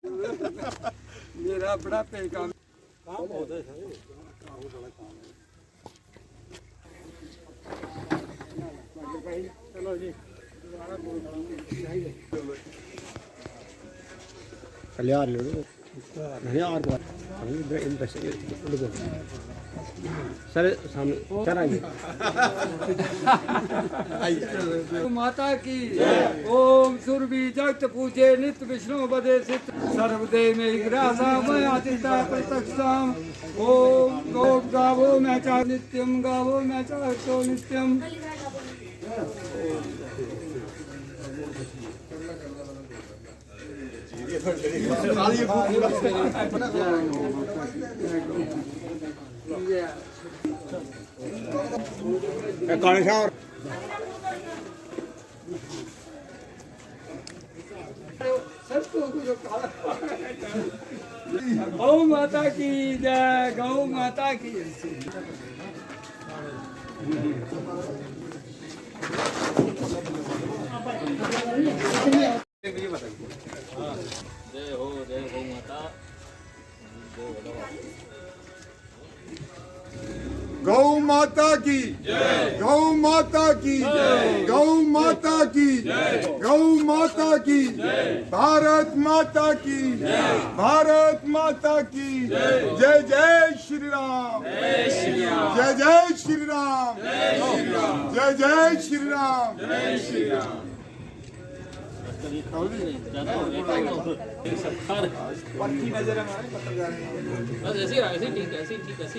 मेरा बड़ा पैगाम चलो जी कल्याण सर सामने सर आइए। माता की ओम सुरभि जगत पूजे नित्य विष्णु बदे सित सर्वदेव में ग्रासा मैं आदिता प्रत्यक्षम ओम गौ गावो मैं चा नित्यम गावो मैं चाहतो नित्यम गौ माता की जय गौ माता की जय हो गौ माता। गौ माता की गौ माता की गौ माता की गौ माता की भारत माता की भारत माता की जय जय श्री राम जय जय श्री राम जय जय श्री राम जय श्री राम। बस ऐसे ठीक जय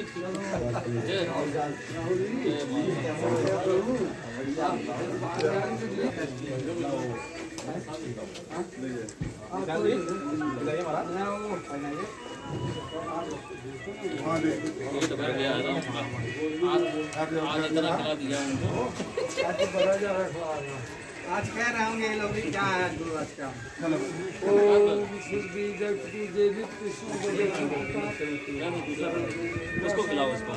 आज कह रहा हूँ ये लोग क्या है गुरु आज का ओम सुरभि जगत पूजे नित्य विष्णु बदे उसको खिलाओ उसको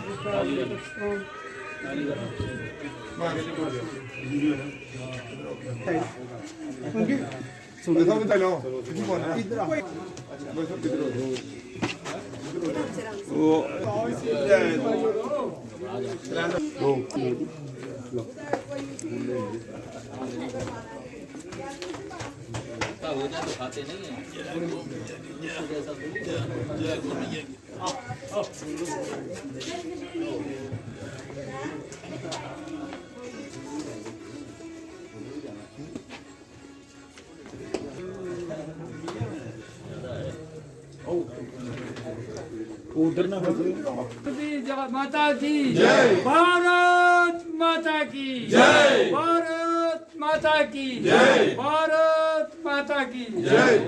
हो जाए तो खाते नहीं है उधर ना माता की जय भारत माता की जय भारत माता की जय भारत माता की जय।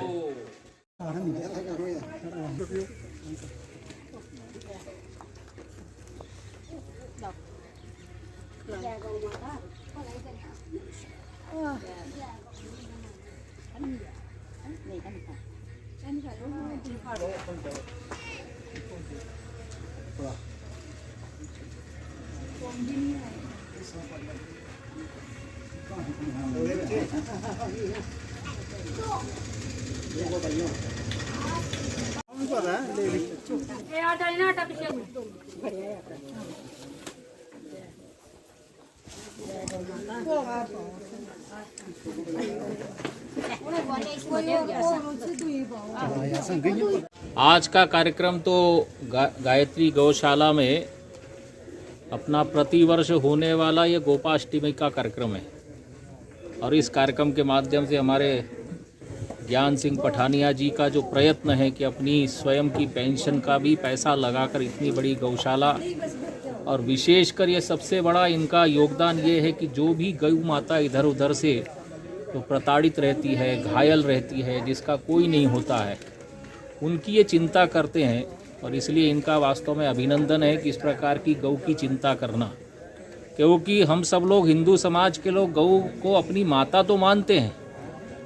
आज का कार्यक्रम तो गायत्री गौशाला में अपना प्रतिवर्ष होने वाला ये गोपाष्टमी का कार्यक्रम है और इस कार्यक्रम के माध्यम से हमारे ज्ञान सिंह पठानिया जी का जो प्रयत्न है कि अपनी स्वयं की पेंशन का भी पैसा लगाकर इतनी बड़ी गौशाला और विशेषकर ये सबसे बड़ा इनका योगदान ये है कि जो भी गौ माता इधर उधर से तो प्रताड़ित रहती है, घायल रहती है, जिसका कोई नहीं होता है, उनकी ये चिंता करते हैं और इसलिए इनका वास्तव में अभिनंदन है कि इस प्रकार की गौ की चिंता करना। क्योंकि हम सब लोग हिंदू समाज के लोग गौ को अपनी माता तो मानते हैं,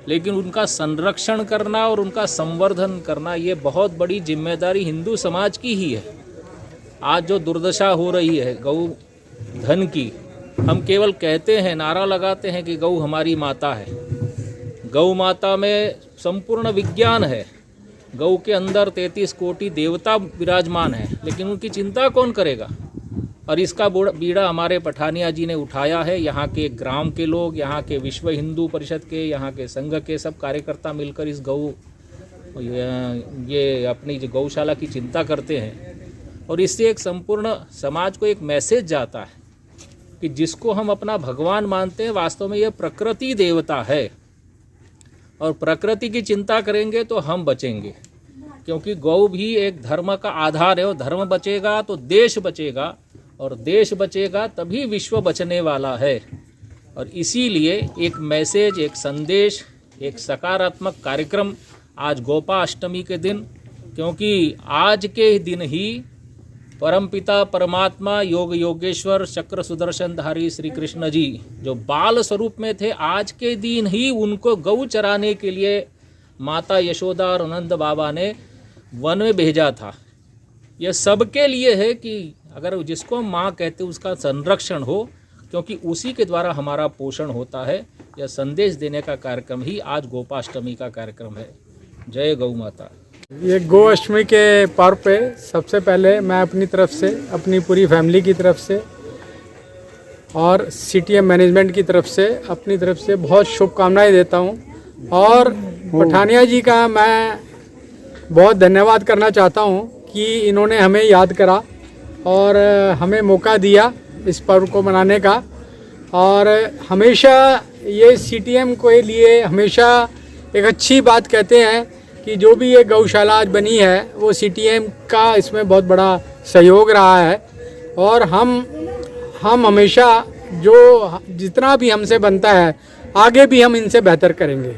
लेकिन उनका संरक्षण करना और उनका संवर्धन करना ये बहुत बड़ी जिम्मेदारी हिंदू समाज की ही है। आज जो दुर्दशा हो रही है गौ धन की, हम केवल कहते हैं, नारा लगाते हैं कि गौ हमारी माता है। गौ माता में संपूर्ण विज्ञान है गौ के अंदर 33 कोटि देवता विराजमान है, लेकिन उनकी चिंता कौन करेगा? और इसका बीड़ा हमारे पठानिया जी ने उठाया है। यहाँ के ग्राम के लोग, यहाँ के विश्व हिंदू परिषद के, यहाँ के संघ के सब कार्यकर्ता मिलकर इस ये अपनी जो गौशाला की चिंता करते हैं। और इससे एक संपूर्ण समाज को एक मैसेज जाता है कि जिसको हम अपना भगवान मानते हैं, वास्तव में यह प्रकृति देवता है। और प्रकृति की चिंता करेंगे तो हम बचेंगे, क्योंकि गौ भी एक धर्म का आधार है। और धर्म बचेगा तो देश बचेगा, और देश बचेगा तभी विश्व बचने वाला है। और इसीलिए एक मैसेज, एक संदेश, एक सकारात्मक कार्यक्रम आज गोपाष्टमी के दिन, क्योंकि आज के दिन ही परमपिता परमात्मा योग योगेश्वर चक्र सुदर्शनधारी श्री कृष्ण जी जो बाल स्वरूप में थे, आज के दिन ही उनको गौ चराने के लिए माता यशोदा और नंद बाबा ने वन में भेजा था। यह सबके लिए है कि अगर जिसको माँ कहते उसका संरक्षण हो, क्योंकि उसी के द्वारा हमारा पोषण होता है। यह संदेश देने का कार्यक्रम ही आज गोपाष्टमी का कार्यक्रम है। जय गौ माता। ये गौ अष्टमी के पर्व पे सबसे पहले मैं अपनी तरफ से, अपनी पूरी फैमिली की तरफ से और सीटीएम मैनेजमेंट की तरफ से, अपनी तरफ से बहुत शुभकामनाएं देता हूं। और पठानिया जी का मैं बहुत धन्यवाद करना चाहता हूं कि इन्होंने हमें याद करा और हमें मौका दिया इस पर्व को मनाने का। और हमेशा ये सीटीएम के लिए हमेशा एक अच्छी बात कहते हैं कि जो भी ये गौशाला आज बनी है वो सीटीएम का इसमें बहुत बड़ा सहयोग रहा है। और हम हमेशा जो जितना भी हमसे बनता है आगे भी हम इनसे बेहतर करेंगे।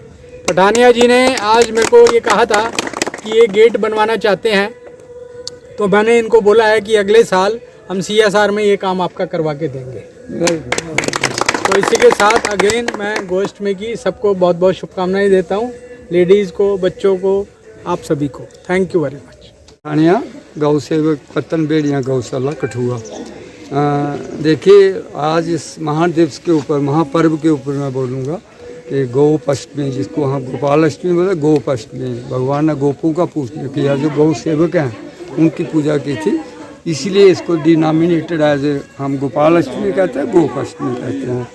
पठानिया जी ने आज मेरे को ये कहा था कि ये गेट बनवाना चाहते हैं, तो मैंने इनको बोला है कि अगले साल हम CSR में ये काम आपका करवा के देंगे। तो इसी के साथ अगेन मैं गोष्ठमी की सबको बहुत बहुत शुभकामनाएं देता हूँ, लेडीज़ को, बच्चों को, आप सभी को। Thank you very much. Pathania गौ सेवक पत्तन बेड़िया गौशाला कठुआ। देखिए, आज इस महान दिवस के ऊपर, महापर्व के ऊपर मैं बोलूँगा कि गोपाष्टमी, जिसको हम गोपाल अष्टमी बोले, गोपाष्टमी, भगवान ने गोपों का पूजन किया, जो गौ सेवक हैं उनकी पूजा की थी, इसलिए इसको डिनोमिनेटेड एज हम गोपाल अष्टमी कहते हैं, गोपाष्टमी कहते हैं।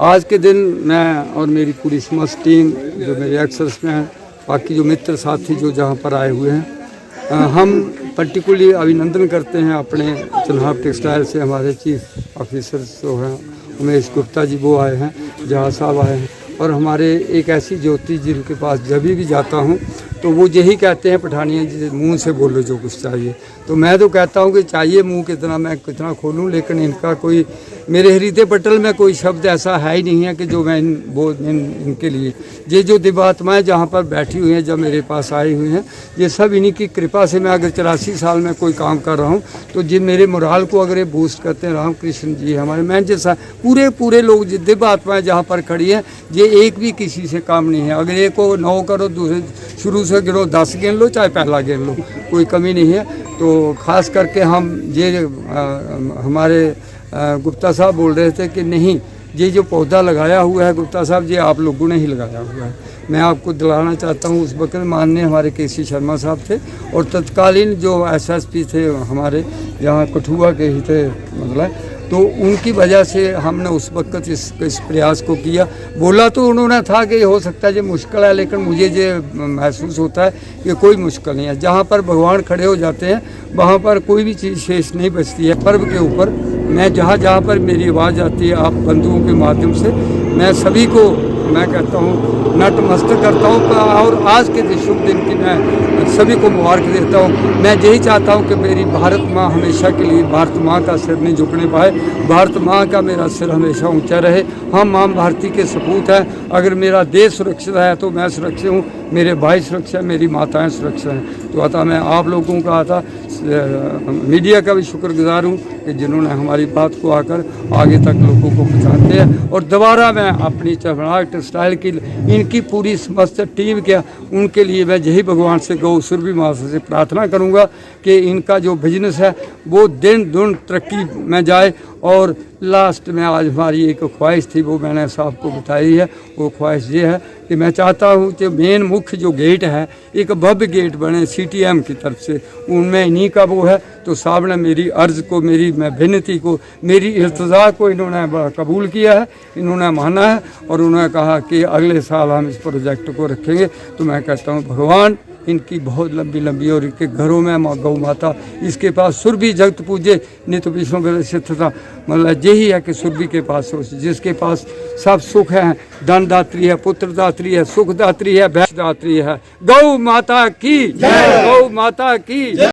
आज के दिन मैं और मेरी पूरी समस्त टीम, जो मेरे एक्सर्स में हैं, बाकी जो मित्र साथी जो जहाँ पर आए हुए हैं, हम पर्टिकुलरली अभिनंदन करते हैं अपने चन्हाब टेक्सटाइल से हमारे चीफ ऑफिसर जो हैं उमेश गुप्ता जी, वो आए हैं, जहाँ साहब आए हैं, और हमारे एक ऐसी ज्योति जिनके पास जब भी जाता हूँ तो वो यही कहते हैं, पठानिया जी मुंह से बोलो जो कुछ चाहिए। तो मैं तो कहता हूँ कि चाहिए मुंह कितना, मैं कितना खोलूँ, लेकिन इनका कोई, मेरे हृदय पटल में कोई शब्द ऐसा है ही नहीं है कि जो मैं इनके लिए, ये जो दिव्यात्माएँ जहाँ पर बैठी हुई हैं, जब मेरे पास आई हुई हैं, ये सब इन्हीं की कृपा से मैं अगर 84 साल में कोई काम कर रहा हूँ तो जिन मेरे मोराल को अगर ये बूस्ट करते हैं, रामकृष्ण जी हमारे, मैं जैसा पूरे लोग दिव्यात्माएँ जहाँ पर खड़ी हैं, ये एक भी किसी से काम नहीं है। अगर एक को 9 करो, दूसरे शुरू से गिनो, 10 गिन लो, चाहे पहला गिन लो, कोई कमी नहीं है। तो ख़ास करके हम ये हमारे गुप्ता साहब बोल रहे थे कि नहीं, ये जो पौधा लगाया हुआ है गुप्ता साहब, ये आप लोगों ने ही लगाया हुआ है। मैं आपको दिलाना चाहता हूँ, उस वक्त माननीय हमारे केसी शर्मा साहब थे, और तत्कालीन जो SSP थे हमारे यहाँ कठुआ के ही थे, मतलब, तो उनकी वजह से हमने उस वक्त इस प्रयास को किया। बोला तो उन्होंने था कि हो सकता है ये मुश्किल है, लेकिन मुझे ये महसूस होता है कि कोई मुश्किल नहीं है। जहाँ पर भगवान खड़े हो जाते हैं वहाँ पर कोई भी चीज़ शेष नहीं बचती है। पर्व के ऊपर मैं जहाँ पर मेरी आवाज़ आती है आप बंधुओं के माध्यम से, मैं सभी को मैं कहता हूँ नतमस्तक करता हूँ, और आज के शुभ दिन की मैं सभी को मुबारक देता हूँ। मैं यही चाहता हूँ कि मेरी भारत माँ हमेशा के लिए, भारत माँ का सिर नहीं झुकने पाए, भारत माँ का मेरा सिर हमेशा ऊंचा रहे। हम माँ भारती के सपूत हैं। अगर मेरा देश सुरक्षित है तो मैं सुरक्षित हूँ, मेरे भाई सुरक्षित हैं, मेरी माताएँ सुरक्षित हैं। तो अतः मैं आप लोगों का आता मीडिया का भी शुक्रगुजार हूँ कि जिन्होंने हमारी बात को आकर आगे तक लोगों को पहुँचाते हैं। और दोबारा मैं अपनी चन्हाब टेक्सटाइल की, इनकी पूरी समस्त टीम के, उनके लिए मैं यही भगवान से गौ सुरभि माँ से प्रार्थना करूँगा कि इनका जो बिजनेस है वो दिन दुन तरक्की में जाए, और लास्ट में आज हमारी एक ख्वाहिश थी, वो मैंने साहब को बताई है। वो ख्वाहिश ये है कि मैं चाहता हूँ कि मेन मुख्य जो गेट है एक भव्य गेट बने CTM की तरफ से, उनमें इन्हीं का वो है। तो साहब ने मेरी अर्ज़ को, मेरी मैं विनती को, मेरी इल्तजा को इन्होंने कबूल किया है, इन्होंने माना है और उन्होंने कहा कि अगले साल हम इस प्रोजेक्ट को रखेंगे। तो मैं कहता हूँ भगवान इनकी बहुत लंबी लंबी और इनके घरों में माँ गौ माता, इसके पास सुरभि जगत पूजे नित्य विष्णु सिद्धता, मतलब यही है कि सुरभि के पास हो, जिसके पास सब सुख है, धन दात्री है, पुत्र दात्री है, सुख दात्री है, भैंस दात्री है। गौ माता की जय, गौ माता की जय।